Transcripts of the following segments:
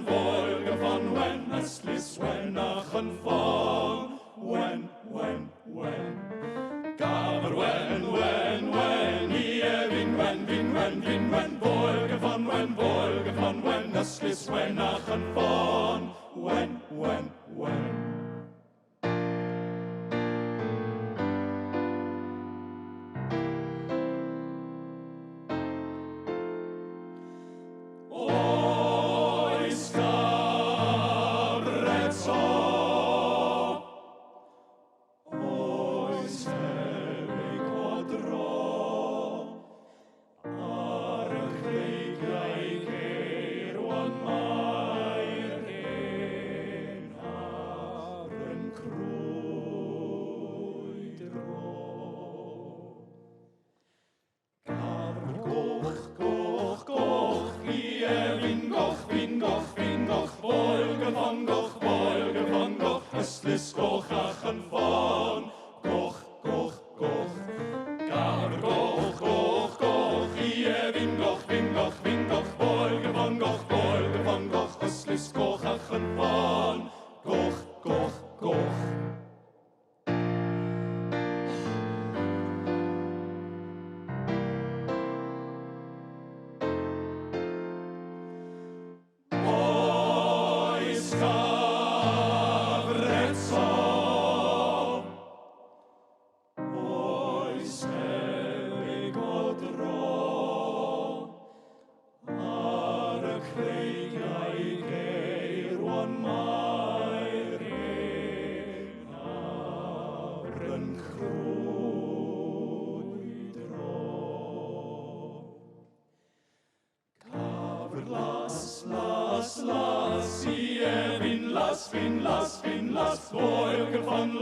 wolken von wen, es lies wen nachen von wen. Gaber wen, hier win wen, wolken von wen, es lies wen nachen von wen. Wolken von Goch, es lies Goch achen von Goch. Gaber Goch, hier win Goch, Wolken von Goch, es lies Goch achen von Goch. Lass, hier win las, Wolken von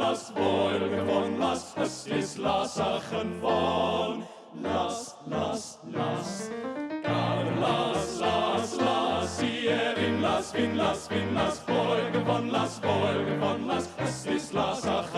las, es ist Lasachen von las. Gaber las, hier win las, Wolken von las, es ist Lasachen